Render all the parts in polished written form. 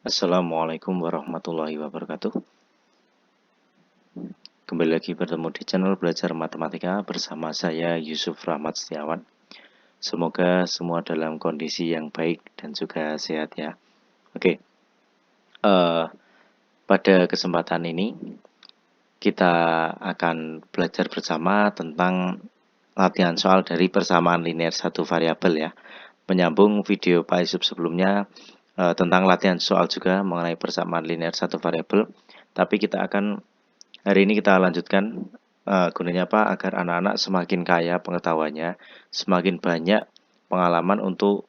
Assalamualaikum warahmatullahi wabarakatuh. Kembali lagi bertemu di channel Belajar Matematika bersama saya Yusuf Rahmat Setiawan. Semoga semua dalam kondisi yang baik dan juga sehat ya. Oke, pada kesempatan ini kita akan belajar bersama tentang latihan soal dari persamaan linear satu variabel ya. Menyambung video Pak Yusuf sebelumnya tentang latihan soal juga mengenai persamaan linear satu variabel. Tapi hari ini kita lanjutkan gunanya apa? Agar anak-anak semakin kaya pengetahuannya, semakin banyak pengalaman untuk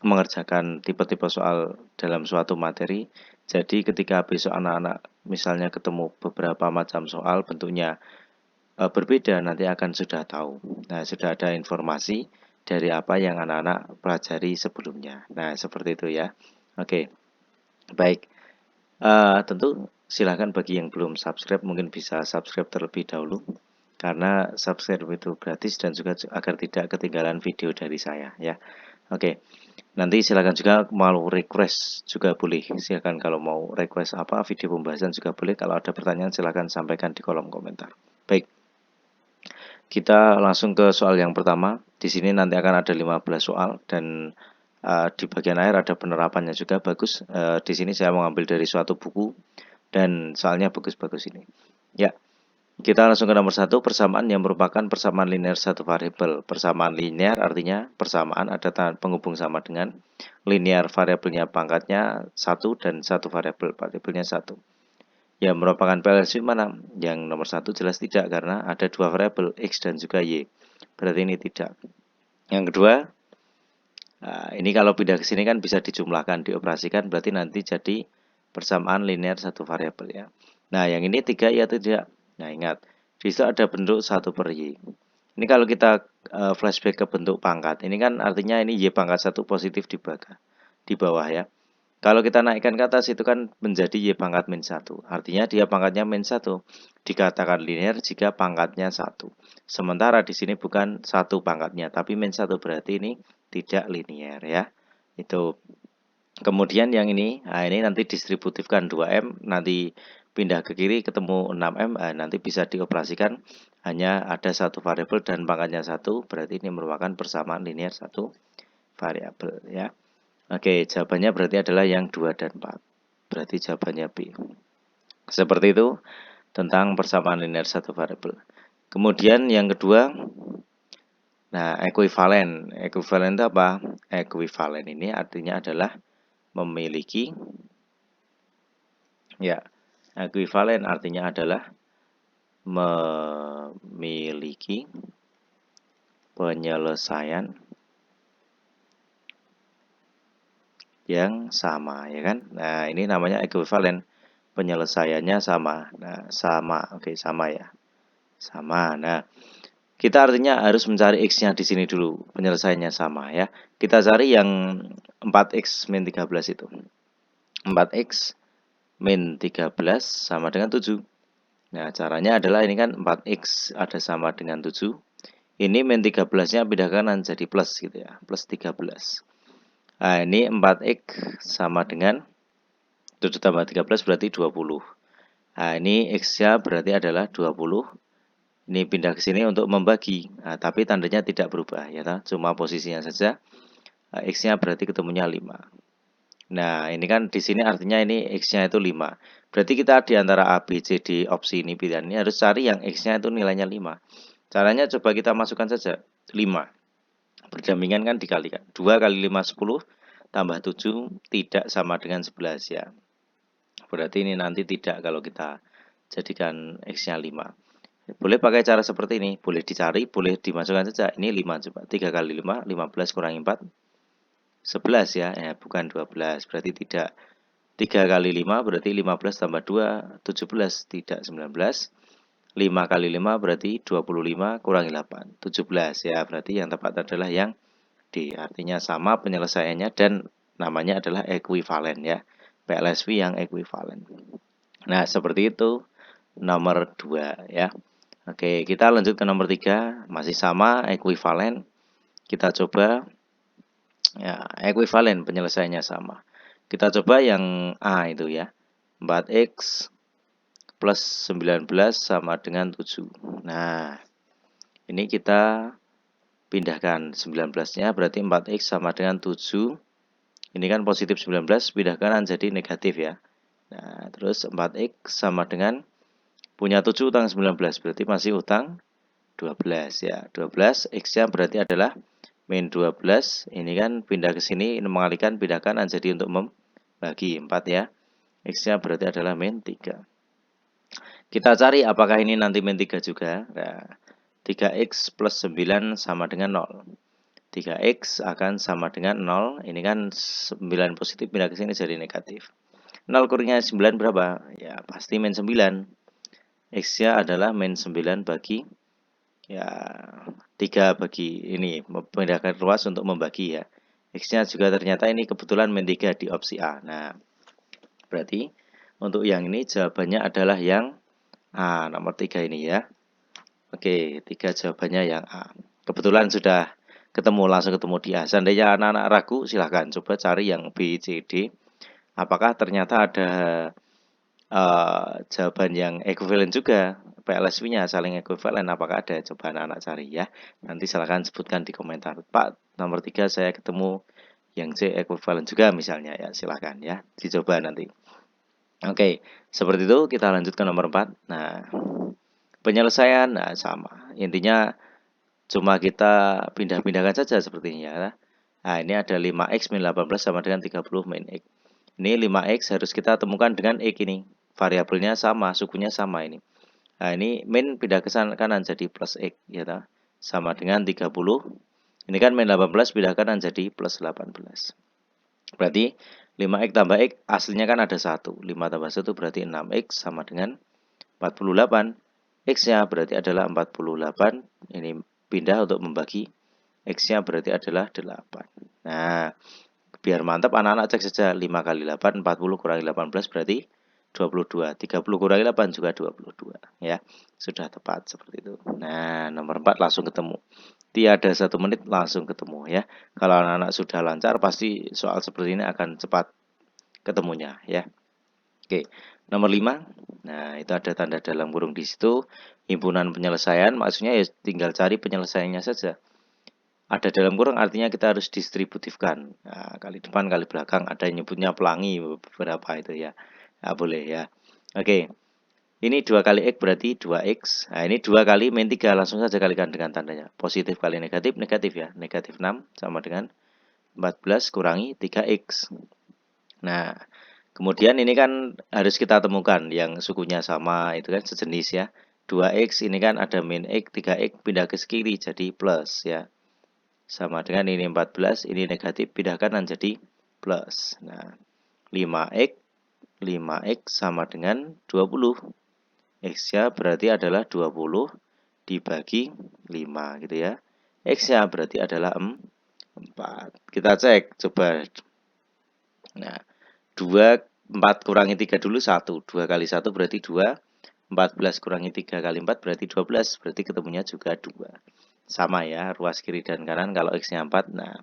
mengerjakan tipe-tipe soal dalam suatu materi. Jadi ketika besok anak-anak misalnya ketemu beberapa macam soal bentuknya berbeda, nanti akan sudah tahu. Nah, sudah ada informasi dari apa yang anak-anak pelajari sebelumnya. Nah, seperti itu ya. Oke, baik. Tentu silahkan bagi yang belum subscribe mungkin bisa subscribe terlebih dahulu karena subscribe itu gratis dan juga agar tidak ketinggalan video dari saya ya. Oke, nanti silahkan juga mau request juga boleh. Silahkan kalau mau request apa video pembahasan juga boleh. Kalau ada pertanyaan silahkan sampaikan di kolom komentar. Baik, kita langsung ke soal yang pertama. Di sini nanti akan ada 15 soal dan di bagian akhir ada penerapannya juga bagus. Di sini saya mengambil dari suatu buku dan soalnya bagus-bagus ini. Ya, kita langsung ke nomor 1, persamaan yang merupakan persamaan linear satu variabel. Persamaan linear artinya persamaan ada penghubung sama dengan linear variabelnya pangkatnya 1 dan satu variabelnya 1. Yang merupakan PLSV mana? Yang nomor 1 jelas tidak karena ada dua variabel X dan juga Y. Berarti ini tidak. Yang kedua, ini kalau pindah ke sini kan bisa dijumlahkan, dioperasikan, berarti nanti jadi persamaan linear satu variabel ya. Nah, yang ini 3 ya atau tidak? Nah, ingat, di situ ada bentuk 1 per Y. Ini kalau kita flashback ke bentuk pangkat, ini kan artinya ini Y pangkat 1 positif di bawah ya. Kalau kita naikkan ke atas itu kan menjadi Y pangkat min 1. Artinya dia pangkatnya min 1. Dikatakan linear jika pangkatnya 1. Sementara di sini bukan 1 pangkatnya, tapi min 1 berarti ini tidak linear ya. Itu. Kemudian yang ini, nah ini nanti distributifkan 2M, nanti pindah ke kiri ketemu 6M, nanti bisa dioperasikan hanya ada satu variabel dan pangkatnya 1, berarti ini merupakan persamaan linear satu variabel ya. Oke, jawabannya berarti adalah yang 2 dan 4. Berarti jawabannya B. Seperti itu tentang persamaan linear satu variabel. Kemudian yang kedua, nah ekuivalen. Ekuivalen itu apa? Ekuivalen ini artinya adalah memiliki, ya, ekuivalen artinya adalah memiliki penyelesaian yang sama ya kan. Nah, ini namanya ekuivalen. Penyelesaiannya sama. Nah, sama. Oke, sama ya. Sama. Nah, kita artinya harus mencari X-nya di sini dulu. Penyelesaiannya sama ya. Kita cari yang 4X min 13 itu. 4X min 13 sama dengan 7. Nah, caranya adalah ini kan 4X ada sama dengan 7. Ini min 13-nya pindah kanan jadi plus gitu ya. Plus 13. Nah, ini 4X sama dengan 7 tambah 13 berarti 20. Nah, ini X-nya berarti adalah 20. Ini pindah ke sini untuk membagi. Nah, tapi tandanya tidak berubah ya, cuma posisinya saja. Nah, X-nya berarti ketemunya 5. Nah, ini kan di sini artinya ini X-nya itu 5. Berarti kita di antara A, B, C, D opsi ini pilihan ini harus cari yang X-nya itu nilainya 5. Caranya coba kita masukkan saja 5. Berdampingan kan dikalikan. 2 kali 5 10 tambah 7 tidak sama dengan 11 ya. Berarti ini nanti tidak kalau kita jadikan X-nya 5. Boleh pakai cara seperti ini. Boleh dicari, boleh dimasukkan saja. Ini 5 coba. 3 kali 5, 15 kurangi 4. 11 ya, bukan 12. Berarti tidak. 3 kali 5 berarti 15 tambah 2, 17. Tidak 19. 5 kali 5 berarti 25 kurangi 8. 17 ya. Berarti yang tepat adalah yang D. Artinya sama penyelesaiannya dan namanya adalah ekuivalen ya. PLSV yang ekuivalen. Nah, seperti itu nomor 2 ya. Oke, kita lanjut ke nomor 3. Masih sama, ekuivalen. Kita coba, ya, ekuivalen penyelesaiannya sama. Kita coba yang A itu ya. 4X plus 19 sama dengan 7. Nah, ini kita pindahkan 19-nya berarti 4X sama dengan 7. Ini kan positif 19, pindahkan jadi negatif ya. Nah, terus 4X sama dengan punya 7 utang 19, berarti masih utang 12 ya. 12, X-nya berarti adalah min 12. Ini kan pindah ke sini, mengalihkan pindahkan jadi untuk membagi 4 ya. X-nya berarti adalah min 3. Kita cari apakah ini nanti min 3 juga. Nah, 3X plus 9 sama dengan 0. 3X akan sama dengan 0. Ini kan 9 positif pindah ke sini jadi negatif. 0 kurangnya 9 berapa? Ya, pasti min 9. X-nya adalah min 9 bagi ya 3 bagi ini. Memindahkan ruas untuk membagi ya. X-nya juga ternyata ini kebetulan min 3 di opsi A. Nah, berarti untuk yang ini jawabannya adalah yang A, nomor 3 ini ya. Oke, 3 jawabannya yang A. Kebetulan sudah ketemu, langsung ketemu di A. Seandainya anak-anak ragu, silahkan coba cari yang B, C, D. Apakah ternyata ada jawaban yang ekuivalen juga, PLSV-nya saling ekuivalen, apakah ada? Coba anak-anak cari ya. Nanti silahkan sebutkan di komentar. Pak, nomor 3 saya ketemu yang C ekuivalen juga misalnya ya, silahkan ya. Dicoba nanti. Oke, seperti itu kita lanjut ke nomor 4. Nah, penyelesaian sama. Intinya cuma kita pindah-pindahkan saja sepertinya ya. Nah, ini ada 5X min 18 sama dengan 30 min X. Ini 5X harus kita temukan dengan X ini. Variabelnya sama, sukunya sama ini. Nah, ini min pindah ke kanan jadi plus X ya ta? Sama dengan 30. Ini kan min 18 pindah kanan jadi plus 18. Berarti 5X tambah X aslinya kan ada 1. 5 tambah 1 berarti 6X sama dengan 48. X-nya berarti adalah 48. Ini pindah untuk membagi. X-nya berarti adalah 8. Nah, biar mantap anak-anak cek saja 5 kali 8, 40 kurangi 18 berarti 22. 30 kurangi 8 juga 22 ya. Sudah tepat seperti itu. Nah, nomor 4 langsung ketemu. Tiada 1 menit langsung ketemu ya. Kalau anak-anak sudah lancar pasti soal seperti ini akan cepat ketemunya ya. Oke, nomor 5. Nah, itu ada tanda dalam kurung di situ. Himpunan penyelesaian maksudnya ya tinggal cari penyelesaiannya saja. Ada dalam kurung artinya kita harus distributifkan. Nah, kali depan kali belakang ada yang nyebutnya pelangi beberapa itu ya. Nah, boleh ya. Oke. Ini 2 kali X berarti 2X. Nah, ini 2 kali min 3 langsung saja kalikan dengan tandanya. Positif kali negatif, negatif ya. Negatif 6 sama dengan 14 kurangi 3X. Nah, kemudian ini kan harus kita temukan yang sukunya sama, itu kan sejenis ya. 2X ini kan ada min X, 3X pindah ke kiri jadi plus ya. Sama dengan ini 14, ini negatif, pindah kanan jadi plus. Nah, 5X, 5X sama dengan 20. X-nya berarti adalah 20 dibagi 5 gitu ya. X-nya berarti adalah 4. Kita cek, coba. Nah, 2, 4 kurangi 3 dulu 1. 2 kali 1 berarti 2. 14 kurangi 3 kali 4 berarti 12. Berarti ketemunya juga 2. Sama ya, ruas kiri dan kanan kalau X-nya 4. Nah,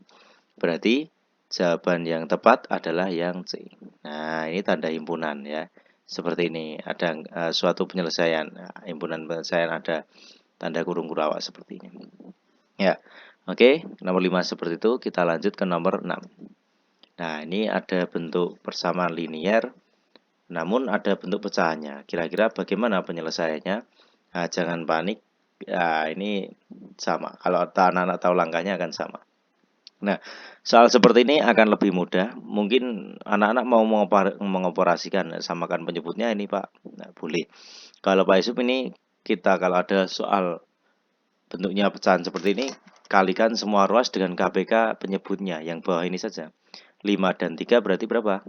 berarti jawaban yang tepat adalah yang C. Nah, ini tanda himpunan ya. Seperti ini, ada suatu penyelesaian. Nah, himpunan penyelesaian ada tanda kurung kurawak seperti ini. Ya, oke. Nomor 5 seperti itu. Kita lanjut ke nomor 6. Nah, ini ada bentuk persamaan linear, namun ada bentuk pecahannya. Kira-kira bagaimana penyelesaiannya? Nah, jangan panik. Ya, ini sama. Kalau anak-anak tahu langkahnya akan sama. Nah, soal seperti ini akan lebih mudah. Mungkin anak-anak mau mengoperasikan, samakan penyebutnya ini Pak. Nah, boleh. Kalau Pak Yusuf ini kita kalau ada soal bentuknya pecahan seperti ini, kalikan semua ruas dengan KPK penyebutnya. Yang bawah ini saja. 5 dan 3 berarti berapa?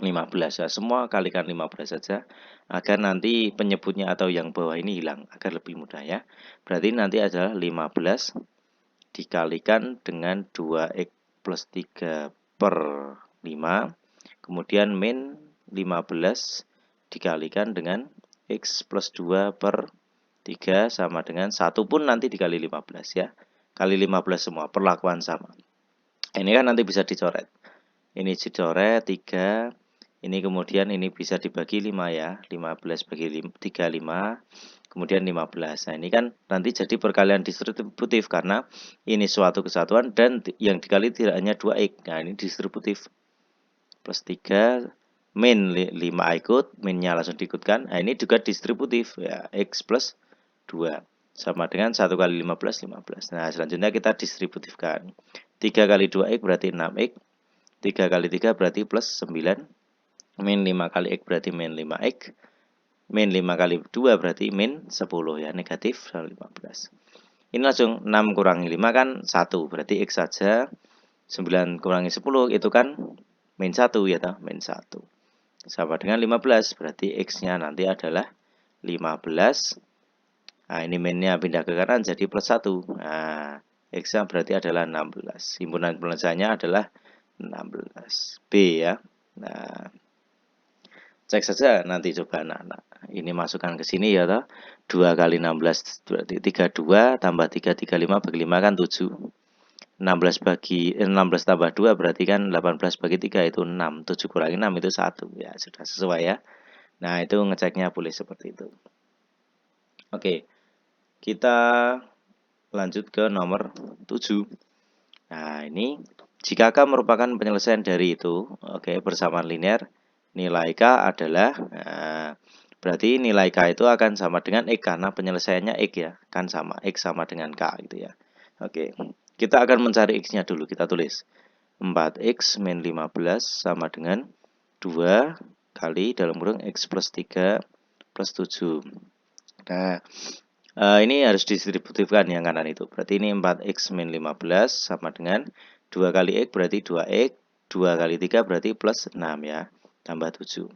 15 ya. Semua kalikan 15 saja agar nanti penyebutnya atau yang bawah ini hilang agar lebih mudah ya. Berarti nanti adalah 15 dikalikan dengan 2X plus 3 per 5. Kemudian min 15 dikalikan dengan X plus 2 per 3 sama dengan 1 pun nanti dikali 15 ya. Kali 15 semua, perlakuan sama. Ini kan nanti bisa dicoret. Ini dicoret 3. Ini kemudian ini bisa dibagi 5 ya. 15 bagi 3, 5. Kemudian 15. Nah, ini kan nanti jadi perkalian distributif karena ini suatu kesatuan dan yang dikali tidak hanya 2x. Nah, ini distributif. Plus 3, min 5 ikut, minnya langsung diikutkan. Nah, ini juga distributif ya, x plus 2. Sama dengan 1 kali 15, 15. Nah, selanjutnya kita distributifkan. 3 kali 2x berarti 6x. 3 kali 3 berarti plus 9. Min 5 kali x berarti min 5x. Min 5 kali 2 berarti min 10 ya, negatif 15. Ini langsung 6 kurangi 5 kan 1, berarti x saja. 9 kurangi 10 itu kan min 1 ya toh, min 1. Sama dengan 15, berarti x-nya nanti adalah 15. Nah, ini minnya pindah ke kanan jadi plus 1. Nah, x-nya berarti adalah 16. Himpunan penyelesaiannya adalah 16. B ya. Nah, cek saja nanti coba anak-anak. Ini masukkan ke sini ya toh. 2 kali 16 berarti 32 tambah 3, 35 bagi 5 kan 7. 16 tambah 2 berarti kan 18 bagi 3 itu 6. 7 kurangi 6 itu 1. Ya, sudah sesuai ya. Nah, itu ngeceknya boleh seperti itu. Oke. Kita lanjut ke nomor 7. Nah, ini jika K merupakan penyelesaian dari itu, oke, persamaan linear, nilai K adalah, berarti nilai K itu akan sama dengan X karena penyelesaiannya X ya, kan sama, X sama dengan K gitu ya. Oke, kita akan mencari X-nya dulu, kita tulis 4X min 15 sama dengan 2 kali dalam kurung X plus 3 plus 7. Nah, ini harus distributifkan yang kanan itu. Berarti ini 4x min 15 sama dengan 2 kali x berarti 2x. 2 kali 3 berarti plus 6 ya. Tambah 7.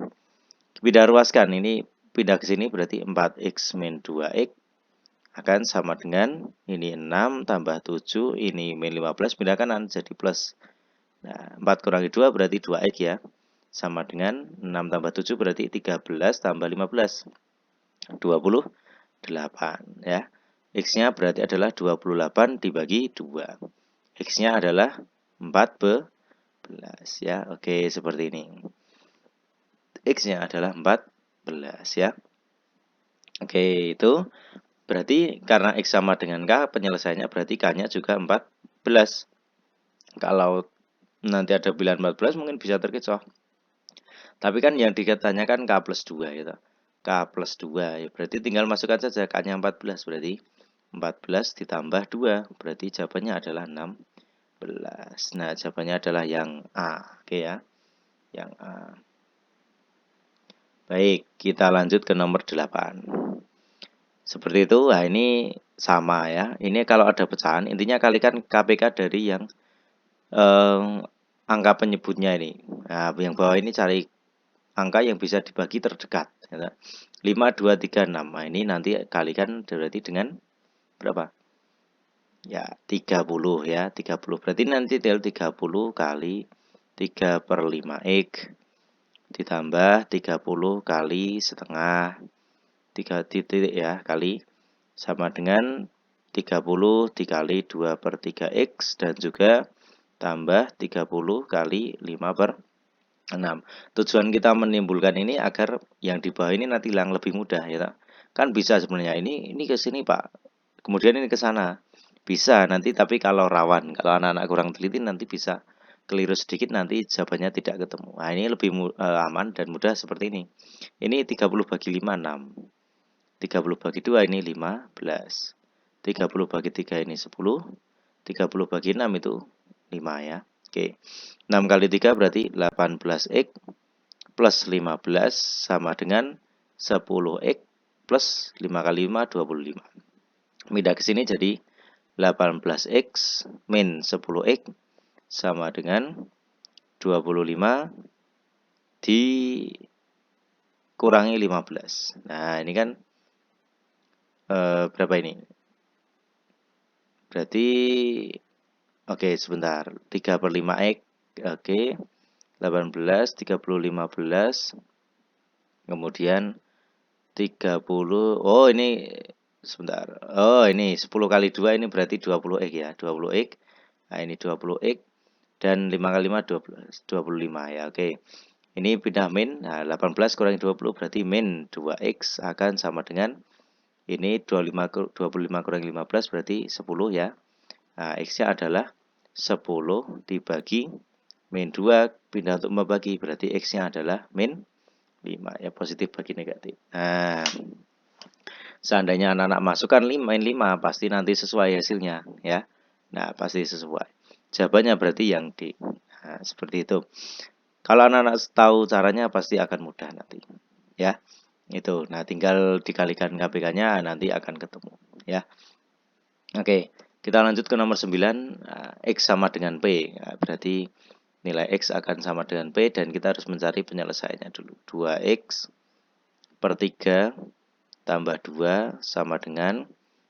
Pindah ruaskan. Ini pindah ke sini berarti 4x min 2x akan sama dengan ini 6 tambah 7. Ini min 15 pindah kanan jadi plus. Nah, 4 kurangi 2 berarti 2x ya. Sama dengan 6 tambah 7 berarti 13 tambah 15. 28 ya. X-nya berarti adalah 28 dibagi 2. X-nya adalah 14 ya. Oke, seperti ini. X-nya adalah 14 ya. Oke, itu berarti karena X sama dengan K, penyelesaiannya berarti K-nya juga 14. Kalau nanti ada bilangan 14 mungkin bisa terkecoh. Tapi kan yang ditanyakan K plus 2 gitu. K plus 2 ya, berarti tinggal masukkan saja K-nya 14 berarti 14 ditambah 2 berarti jawabannya adalah 16. Nah, jawabannya adalah yang A. Oke ya. Yang A. Baik, kita lanjut ke nomor 8. Seperti itu. Nah, ini sama ya. Ini kalau ada pecahan, intinya kalikan KPK dari yang angka penyebutnya ini. Nah, yang bawah ini cari angka yang bisa dibagi terdekat. 5, 2, 3, 6. Nah, ini nanti kalikan berarti dengan berapa? Ya, 30 ya. 30. Berarti nanti tinggal 30 kali 3 per 5x. Ditambah 30 kali setengah. 3 titik ya, kali. Sama dengan 30 dikali 2 per 3x. Dan juga tambah 30 kali 5 per 6. Tujuan kita menimbulkan ini agar yang di bawah ini nanti yang lebih mudah ya. Kan bisa sebenarnya ini ke sini Pak. Kemudian ini ke sana. Bisa nanti tapi kalau rawan, kalau anak-anak kurang teliti nanti bisa keliru sedikit nanti jawabannya tidak ketemu. Nah, ini lebih aman dan mudah seperti ini. Ini 30 bagi 5 6. 30 bagi 2 ini 15. 30 bagi 3 ini 10. 30 bagi 6 itu 5 ya. Oke. 6 kali 3 berarti 18x plus 15 sama dengan 10x plus 5 kali 5 25. Pindah ke sini jadi 18x min 10x sama dengan 25 dikurangi 15. Nah, ini kan berapa ini? Berarti oke, sebentar. 3 per 5x. Oke. 18, 30, 15. Kemudian 30. Oh, ini sebentar. Oh, ini 10 kali 2 ini berarti 20x ya. 20x. Nah, ini 20x dan 5 kali 5 25 ya. Oke. Ini pindah min. Nah, 18 kurangi 20 berarti min 2x akan sama dengan ini 25 kurangi 15 berarti 10 ya. Nah, x-nya adalah 10 dibagi min 2 pindah untuk membagi berarti x-nya adalah min 5 ya, positif bagi negatif. Nah, seandainya anak-anak masukkan 5 min 5 pasti nanti sesuai hasilnya ya. Nah, pasti sesuai. Jawabannya berarti yang D. Nah, seperti itu. Kalau anak-anak tahu caranya pasti akan mudah nanti. Ya. Itu. Nah, tinggal dikalikan KPK-nya nanti akan ketemu ya. Oke, kita lanjut ke nomor 9. X sama dengan P. Nah, berarti nilai X akan sama dengan P dan kita harus mencari penyelesaiannya dulu. 2X per 3 tambah 2 sama dengan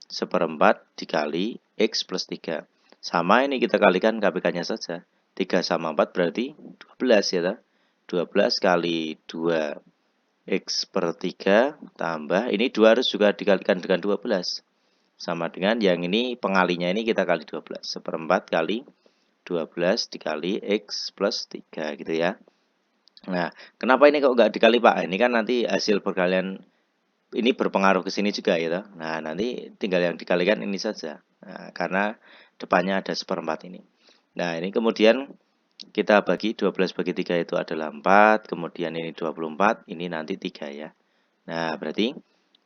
1/4 dikali X plus 3. Sama ini kita kalikan KPK-nya saja. 3 sama 4 berarti 12 ya. 12 kali 2 X per 3 tambah. Ini 2 harus juga dikalikan dengan 12. Sama dengan yang ini pengalinya ini kita kali 12. 1/4 kali 12 dikali X plus 3 gitu ya. Nah, kenapa ini kok nggak dikali Pak? Ini kan nanti hasil perkalian ini berpengaruh ke sini juga ya. Nah, nanti tinggal yang dikalikan ini saja. Nah, karena depannya ada 1/4 ini. Nah, ini kemudian kita bagi 12 bagi 3 itu adalah 4. Kemudian ini 24. Ini nanti 3 ya. Nah, berarti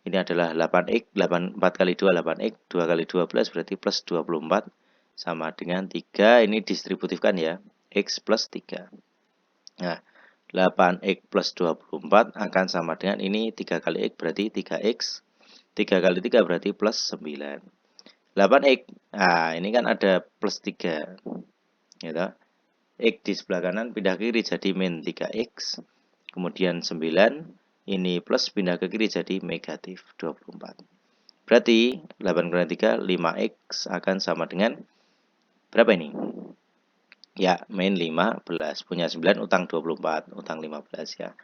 ini adalah 8X. 4 kali 2 8X. 2 kali 12 berarti plus 24. Sama dengan 3. Ini distributifkan ya. X plus 3. Nah, 8X plus 24 akan sama dengan ini 3 kali X berarti 3X. 3 kali 3 berarti plus 9. 8X. Nah, ini kan ada plus 3. Gitu. X di sebelah kanan pindah ke kiri jadi min 3X. Kemudian 9. Ini plus pindah ke kiri jadi negatif 24. Berarti 8 kurangi 3, 5X akan sama dengan berapa ini? Ya, min 15. Punya 9, utang 24. Utang 15 ya.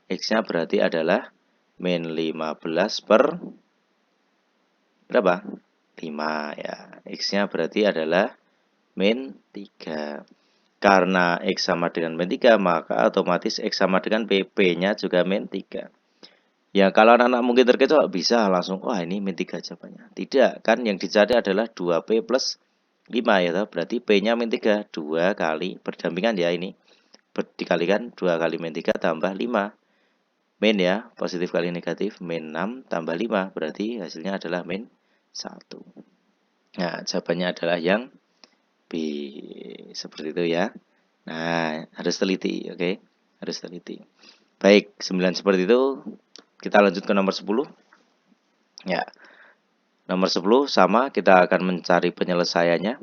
X-nya berarti adalah min 15 per berapa? 5 ya. X-nya berarti adalah min 3. Karena X sama dengan min 3, maka otomatis X sama dengan P. P-nya juga min 3. Ya, kalau anak-anak mungkin terkecoh bisa langsung, wah ini min 3 jawabannya. Tidak, kan yang dicari adalah 2P plus 5 ya. Berarti P-nya min 3. 2 kali berdampingan ya ini. Dikalikan 2 kali min 3 tambah 5. Min ya, positif kali negatif, min 6 tambah 5, berarti hasilnya adalah min 1. Nah, jawabannya adalah yang B. Seperti itu ya. Nah, harus teliti, oke? Harus teliti. Baik, 9 seperti itu. Kita lanjut ke nomor 10. Ya, nomor 10 sama, kita akan mencari penyelesaiannya.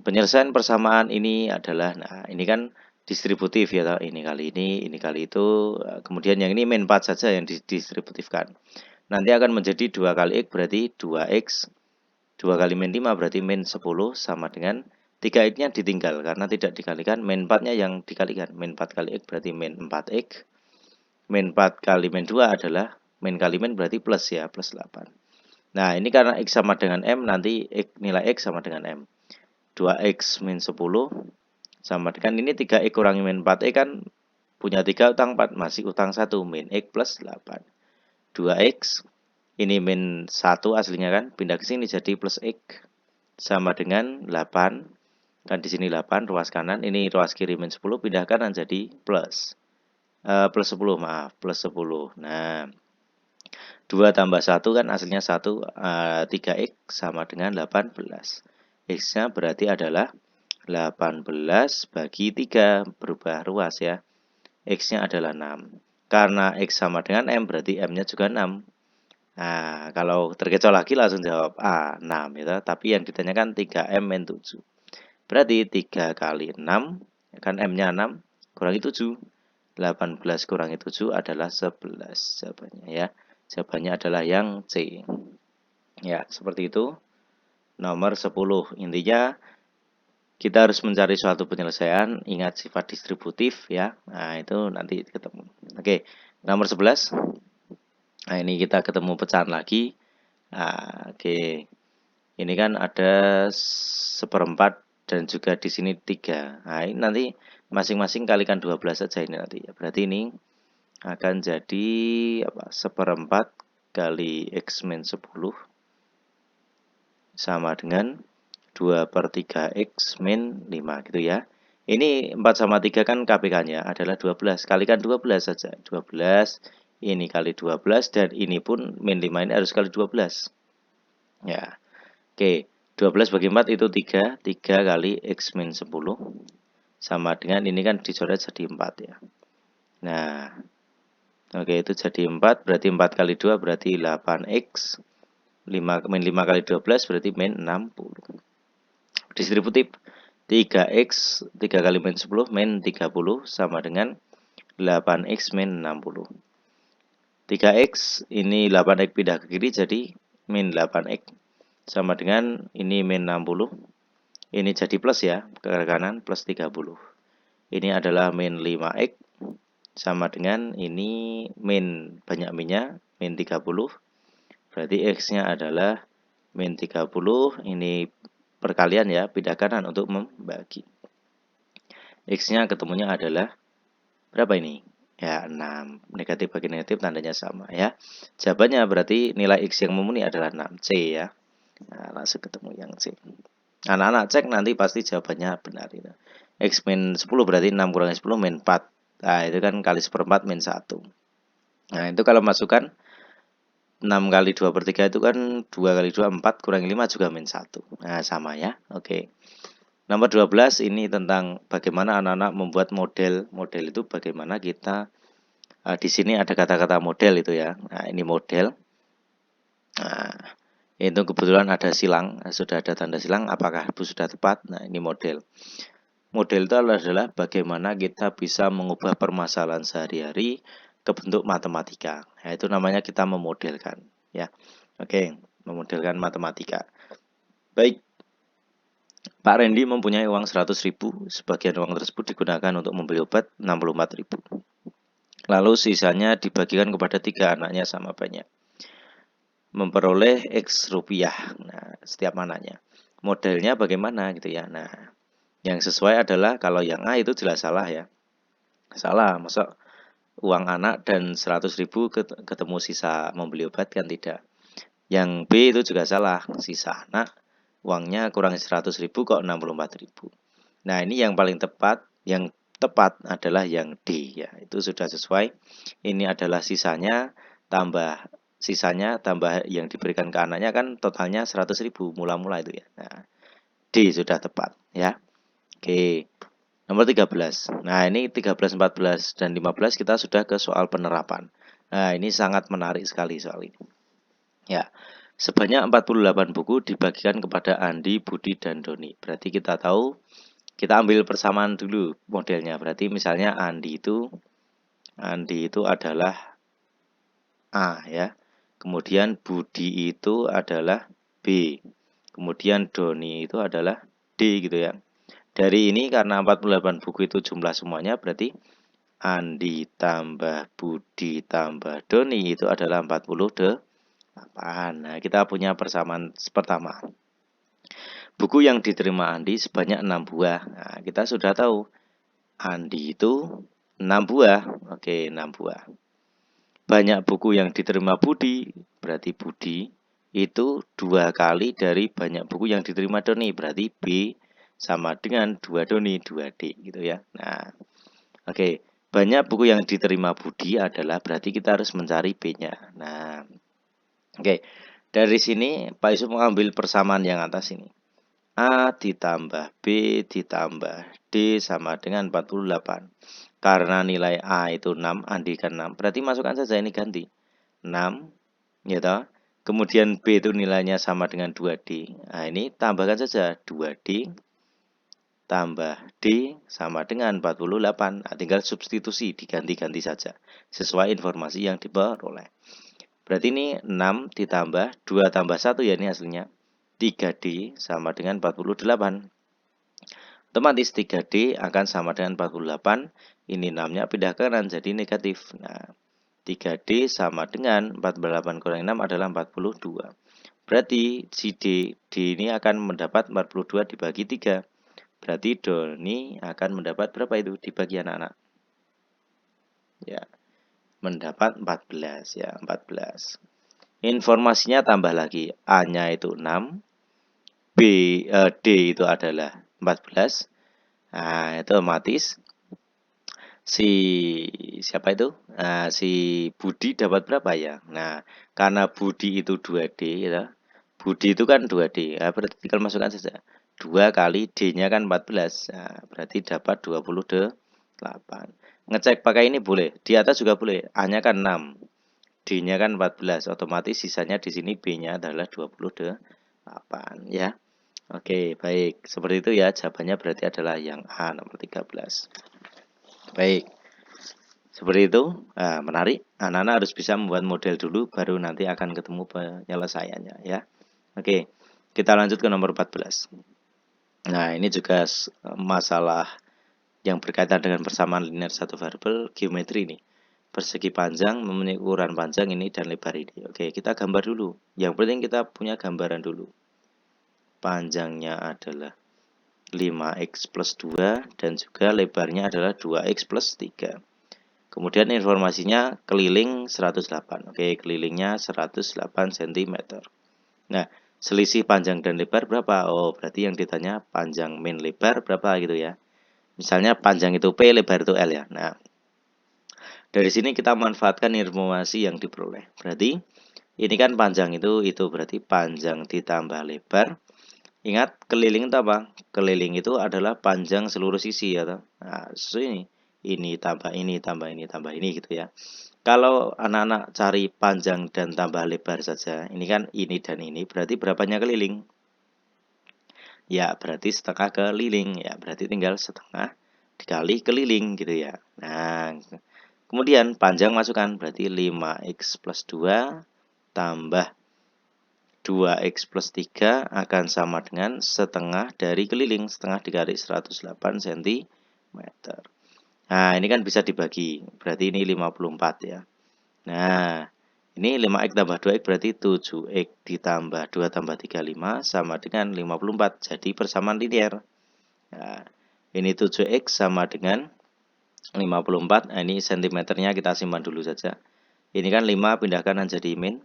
Penyelesaian persamaan ini adalah, nah ini kan distributif ya, ini kali itu, kemudian yang ini min 4 saja yang didistributifkan. Nanti akan menjadi 2 kali X berarti 2X, 2 kali min 5 berarti min 10 sama dengan 3X-nya ditinggal karena tidak dikalikan, min 4-nya yang dikalikan. Min 4 kali X berarti min 4X, min 4 kali min 2 adalah, min kali min berarti plus ya, plus 8. Nah ini karena X sama dengan M, nanti nilai X sama dengan M. 2X min 10 sama dengan ini 3X kurangi min 4X kan punya 3 utang 4 masih utang 1 min X plus 8. 2X ini min 1 aslinya kan pindah ke sini jadi plus X sama dengan 8. Dan di sini 8 ruas kanan, ini ruas kiri min 10 pindah kanan jadi plus. Plus 10 maaf, plus 10. Nah, 2 tambah 1 kan aslinya 1, 3X sama dengan 18. X-nya berarti adalah 18 bagi 3, berubah ruas ya. X-nya adalah 6. Karena X sama dengan M, berarti M-nya juga 6. Nah, kalau terkecoh lagi langsung jawab A, 6 ya. Tapi yang ditanyakan 3M min 7. Berarti 3 kali 6, kan M-nya 6, kurangi 7. 18 kurangi 7 adalah 11 jawabannya ya. Jawabannya adalah yang C. Ya, seperti itu. Nomor 10. Intinya kita harus mencari suatu penyelesaian, ingat sifat distributif ya. Nah, itu nanti ketemu. Oke, nomor 11. Nah, ini kita ketemu pecahan lagi. Nah, oke. Ini kan ada 1/4 dan juga di sini 3. Nah, ini nanti masing-masing kalikan 12 saja ini nanti ya. Berarti ini akan jadi apa? 1/4 kali X min 10 sama dengan 2/3 X min 5 gitu ya. Ini 4 sama 3 kan KPK-nya adalah 12. Kalikan 12 saja. 12 ini kali 12 dan ini pun min 5 ini harus kali 12. Ya. Oke, 12 bagi 4 itu 3. 3 kali X min 10 sama dengan ini kan dicoret jadi 4 ya. Nah, oke itu jadi 4, berarti 4 kali 2 berarti 8X. 5 min 5 kali 12 berarti min 60. Distributif 3X 3 kali min 10 min 30 sama dengan 8X min 60. 3X ini 8X pindah ke kiri jadi min 8X sama dengan ini min 60. Ini jadi plus ya, ke kanan plus 30. Ini adalah min 5X sama dengan ini min banyak minnya min 30. Berarti X-nya adalah min 30. Ini perkalian ya, pindah kanan untuk membagi. X-nya ketemunya adalah berapa ini? Ya, 6. Negatif bagi negatif tandanya sama ya. Jawabannya berarti nilai X yang memenuhi adalah 6. C ya. Nah, langsung ketemu yang C. Anak-anak cek nanti pasti jawabannya benar itu. X min 10 berarti 6 kurangi 10 min 4. Nah, itu kan kali 1/4 min 1. Nah, itu kalau masukkan 6 kali 2/3 itu kan 2 kali 2 4 kurangi 5 juga min 1. Nah, sama ya. Oke. Nomor 12 ini tentang bagaimana anak-anak membuat model. Model itu bagaimana kita di sini ada kata-kata model itu ya. Nah, ini model. Nah, itu kebetulan ada silang, sudah ada tanda silang, apakah itu sudah tepat? Nah, ini model. Model itu adalah bagaimana kita bisa mengubah permasalahan sehari-hari ke bentuk matematika. Nah, itu namanya kita memodelkan, ya. Oke, memodelkan matematika. Baik. Pak Randy mempunyai uang 100.000, sebagian uang tersebut digunakan untuk membeli obat 64.000. Lalu sisanya dibagikan kepada 3 anaknya sama banyak. Memperoleh X rupiah. Nah, setiap anaknya. Modelnya bagaimana gitu ya. Nah, yang sesuai adalah kalau yang A itu jelas salah ya. Salah, masa uang anak dan 100.000 ketemu sisa membeli obat kan tidak. Yang B itu juga salah, sisa anak uangnya kurang 100.000 kok 64.000. Nah, ini yang paling tepat, yang tepat adalah yang D ya. Itu sudah sesuai. Ini adalah sisanya tambah yang diberikan ke anaknya kan totalnya 100.000 mula-mula itu ya. Nah, D sudah tepat ya. Oke. Nomor 13. Nah, ini 13, 14 dan 15 kita sudah ke soal penerapan. Nah, ini sangat menarik sekali soal ini. Ya. Sebanyak 48 buku dibagikan kepada Andi, Budi, dan Doni. Berarti kita tahu, kita ambil persamaan dulu modelnya. Berarti misalnya Andi itu adalah A ya. Kemudian Budi itu adalah B. Kemudian Doni itu adalah D gitu ya. Dari ini karena 48 buku itu jumlah semuanya berarti Andi tambah Budi tambah Doni itu adalah 48. Nah, kita punya persamaan pertama. Buku yang diterima Andi sebanyak 6 buah. Nah, kita sudah tahu Andi itu 6 buah. Oke, 6 buah. Banyak buku yang diterima Budi, berarti Budi itu 2 kali dari banyak buku yang diterima Doni, berarti B sama dengan 2 Doni, 2D gitu ya. Nah, oke. Banyak buku yang diterima Budi adalah berarti kita harus mencari B-nya. Nah, oke. Dari sini Pak Yusuf mengambil persamaan yang atas ini. A ditambah B ditambah D sama dengan 48. Karena nilai A itu 6, Andi kan 6. Berarti masukkan saja ini ganti. 6, ya toh. Kemudian B itu nilainya sama dengan 2D. Nah, ini tambahkan saja 2D tambah D sama dengan 48. Nah, tinggal substitusi, diganti-ganti saja. Sesuai informasi yang diperoleh. Berarti ini 6 ditambah 2 tambah 1 ya ini hasilnya. 3D sama dengan 48. Otomatis 3D akan sama dengan 48. Ini 6-nya pindah ke kanan jadi negatif. Nah, 3D sama dengan 48 kurang 6 adalah 42. Berarti si D ini akan mendapat 42 dibagi 3. Berarti Doni akan mendapat berapa itu dibagi anak-anak? Ya, mendapat 14 ya, 14. Informasinya tambah lagi. A-nya itu 6, D itu adalah 14. Nah, itu otomatis si siapa itu? Si Budi dapat berapa ya? Nah, karena Budi itu 2D ya. Budi itu kan 2D. Nah, berarti tinggal masukkan saja. 2 kali D-nya kan 14. Nah, berarti dapat 28. Ngecek pakai ini boleh. Di atas juga boleh. A-nya kan 6. D-nya kan 14. Otomatis sisanya di sini B-nya adalah 28 ya. Oke, baik. Seperti itu ya. Jawabannya berarti adalah yang A nomor 13. Baik. Seperti itu, menarik. Anak-anak harus bisa membuat model dulu, baru nanti akan ketemu penyelesaiannya ya. Oke, kita lanjut ke nomor 14. Nah, ini juga masalah yang berkaitan dengan persamaan linear satu variabel geometri ini. Persegi panjang mempunyai ukuran panjang ini dan lebar ini. Oke, kita gambar dulu. Yang penting kita punya gambaran dulu. Panjangnya adalah 5x plus 2 dan juga lebarnya adalah 2x plus 3. Kemudian informasinya keliling 108. Oke, kelilingnya 108 cm. Nah, selisih panjang dan lebar berapa? Oh, berarti yang ditanya panjang min lebar berapa gitu ya. Misalnya panjang itu P, lebar itu L ya. Nah, dari sini kita manfaatkan informasi yang diperoleh. Berarti ini kan panjang itu berarti panjang ditambah lebar. Ingat keliling itu apa? Keliling itu adalah panjang seluruh sisi ya. Nah, ini tambah ini tambah ini tambah ini gitu ya. Kalau anak-anak cari panjang dan tambah lebar saja, ini kan ini dan ini, berarti berapanya keliling? Ya, berarti setengah keliling. Ya, berarti tinggal setengah dikali keliling gitu ya. Nah, kemudian panjang masukkan, berarti 5x plus 2 tambah 2x plus 3 akan sama dengan setengah dari keliling. Setengah dikali 108 cm. Nah, ini kan bisa dibagi. Berarti ini 54 ya. Nah, ini 5x tambah 2x berarti 7x ditambah 2 tambah 3, 5 sama dengan 54. Jadi persamaan linear. Nah, ini 7x sama dengan 54. Nah, ini sentimeternya kita simpan dulu saja. Ini kan 5 pindahkan jadi min.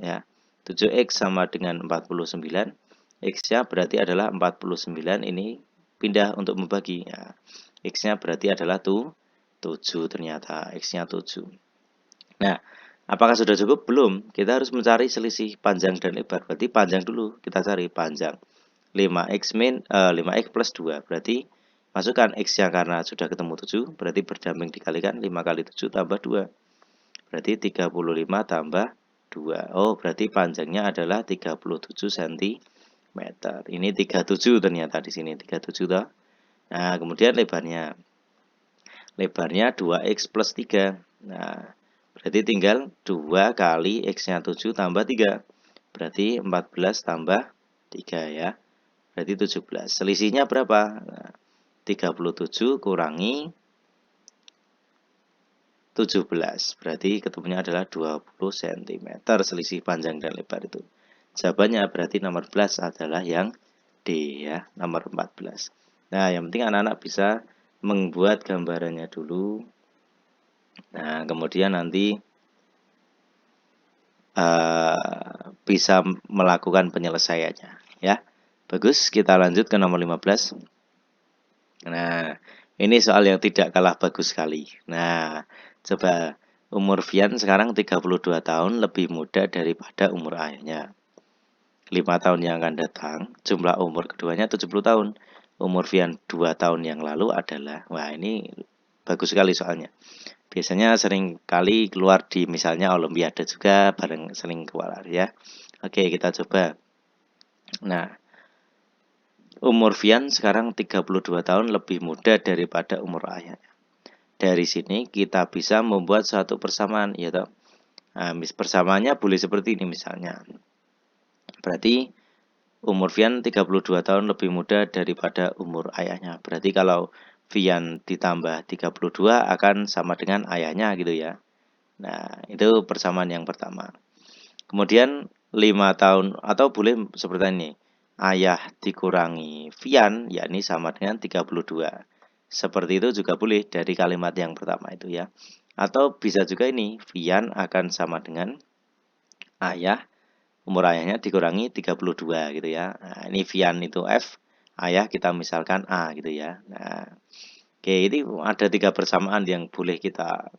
Ya. 7x sama dengan 49. X-nya berarti adalah 49. Ini pindah untuk membagi. Ya. X-nya berarti adalah 7 ternyata. X-nya 7. Nah, apakah sudah cukup? Belum. Kita harus mencari selisih panjang dan lebar. Berarti panjang dulu. Kita cari panjang. 5x plus 2. Berarti masukkan X-nya karena sudah ketemu 7. Berarti berdamping dikalikan 5 kali 7 tambah 2. Berarti 35 tambah 2. Oh, berarti panjangnya adalah 37 cm. Ini 37 ternyata di sini. 37 toh. Nah, kemudian lebarnya. Lebarnya 2x plus 3. Nah, berarti tinggal 2 kali X-nya 7 tambah 3. Berarti 14 tambah 3 ya. Berarti 17. Selisihnya berapa? Nah, 37 kurangi 17. Berarti ketemunya adalah 20 cm selisih panjang dan lebar itu. Jawabannya berarti nomor 14 adalah yang D ya, nomor 14. Nah, yang penting anak-anak bisa membuat gambarannya dulu. Nah, kemudian nanti bisa melakukan penyelesaiannya ya. Bagus, kita lanjut ke nomor 15. Nah, ini soal yang tidak kalah bagus sekali. Nah, coba umur Vian sekarang 32 tahun lebih muda daripada umur ayahnya. 5 tahun yang akan datang, jumlah umur keduanya 70 tahun. Umur Vian 2 tahun yang lalu adalah, wah ini bagus sekali soalnya. Biasanya sering kali keluar di misalnya Olimpiade juga bareng sering keluar ya. Oke, kita coba. Nah, umur Vian sekarang 32 tahun lebih muda daripada umur ayahnya. Dari sini kita bisa membuat suatu persamaan, ya toh. Nah, persamaannya boleh seperti ini misalnya. Berarti umur Vian 32 tahun lebih muda daripada umur ayahnya. Berarti kalau Vian ditambah 32 akan sama dengan ayahnya gitu ya. Nah, itu persamaan yang pertama. Kemudian 5 tahun atau boleh seperti ini. ayah dikurangi Vian, yakni sama dengan 32. Seperti itu juga boleh dari kalimat yang pertama itu ya. Atau bisa juga ini, Vian akan sama dengan ayah, umur ayahnya dikurangi 32 gitu ya. Nah, ini Vian itu F, ayah kita misalkan A gitu ya. Nah, oke, ini ada 3 persamaan yang boleh kita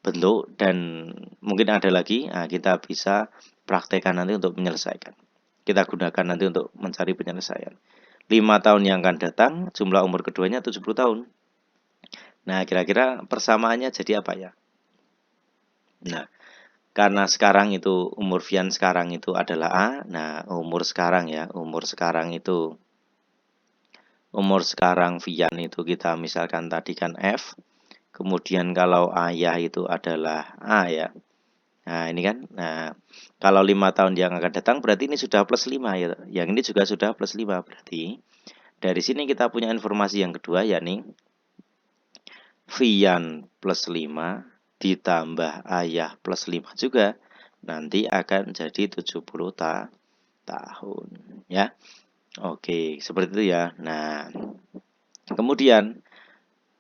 bentuk dan mungkin ada lagi. Nah, kita bisa praktekkan nanti untuk menyelesaikan. Kita gunakan nanti untuk mencari penyelesaian. 5 tahun yang akan datang, jumlah umur keduanya 70 tahun. Nah, kira-kira persamaannya jadi apa ya? Nah, karena sekarang itu umur Vian sekarang itu adalah A. Nah, umur sekarang Vian itu kita misalkan tadi kan F. Kemudian kalau ayah itu adalah A ya. Nah, ini kan. Nah, kalau 5 tahun yang akan datang berarti ini sudah plus 5 ya. Yang ini juga sudah plus 5 berarti. Dari sini kita punya informasi yang kedua yakni Vian plus 5 ditambah ayah plus 5 juga nanti akan jadi 70 tahun ya. Oke, seperti itu ya. Nah, kemudian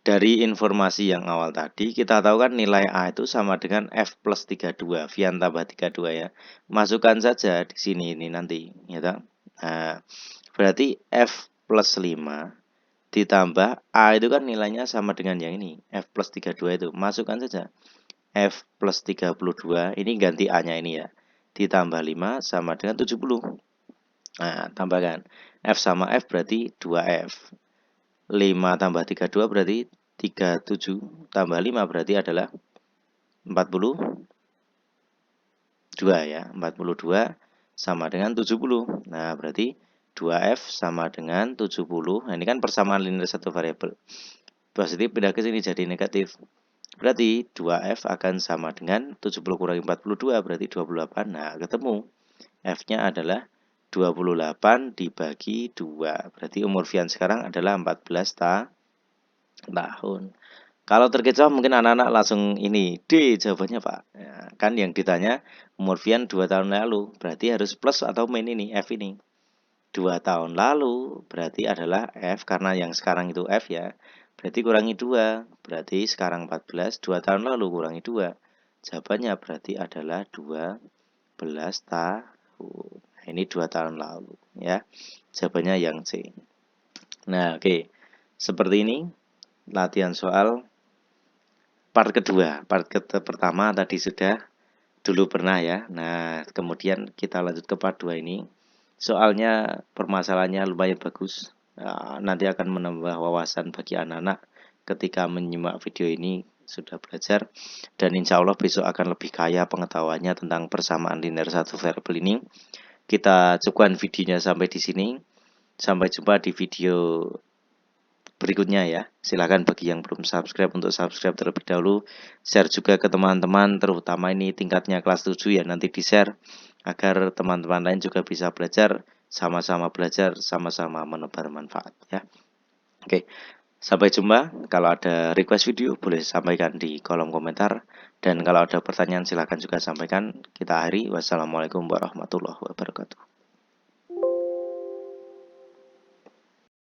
dari informasi yang awal tadi kita tahu kan nilai A itu sama dengan F plus 32, Vian tambah 32 ya. Masukkan saja di sini ini nanti ya. Nah, berarti F plus 5 ditambah A itu kan nilainya sama dengan yang ini, F plus 32 itu. Masukkan saja. F plus 32, ini ganti A-nya ini ya. Ditambah 5 sama dengan 70. Nah, tambahkan. F sama F berarti 2F. 5 tambah 32 berarti 37 tambah 5 berarti adalah 42 ya. 42 sama dengan 70. Nah, berarti 2F sama dengan 70. Nah, ini kan persamaan linear satu variabel. Positif pindah ke sini jadi negatif. Berarti 2F akan sama dengan 70 kurangi 42 berarti 28. Nah, ketemu. F-nya adalah 28 dibagi 2. Berarti umur Vian sekarang adalah 14 tahun. Kalau terkecoh mungkin anak-anak langsung ini D jawabannya Pak. Ya, kan yang ditanya umur Vian 2 tahun lalu. Berarti harus plus atau min ini F ini. 2 tahun lalu berarti adalah F karena yang sekarang itu F ya. Berarti kurangi 2. Berarti sekarang 14. 2 tahun lalu kurangi 2. Jawabannya berarti adalah 12 tahun. Nah, ini 2 tahun lalu ya. Jawabannya yang C. Nah, oke. Seperti ini latihan soal part kedua. Part pertama tadi sudah dulu pernah ya. Nah, kemudian kita lanjut ke part 2 ini. Soalnya permasalahannya lumayan bagus. Nah, nanti akan menambah wawasan bagi anak-anak ketika menyimak video ini sudah belajar. Dan insya Allah besok akan lebih kaya pengetahuannya tentang persamaan linear satu variabel ini. Kita cukupkan videonya sampai di sini. Sampai jumpa di video berikutnya ya. Silakan bagi yang belum subscribe untuk subscribe terlebih dahulu. Share juga ke teman-teman, terutama ini tingkatnya kelas 7 ya, nanti di-share agar teman-teman lain juga bisa belajar, sama-sama menebar manfaat ya. Oke. Sampai jumpa. Kalau ada request video boleh sampaikan di kolom komentar, dan kalau ada pertanyaan silakan juga sampaikan. Kita akhiri. Wassalamualaikum warahmatullahi wabarakatuh.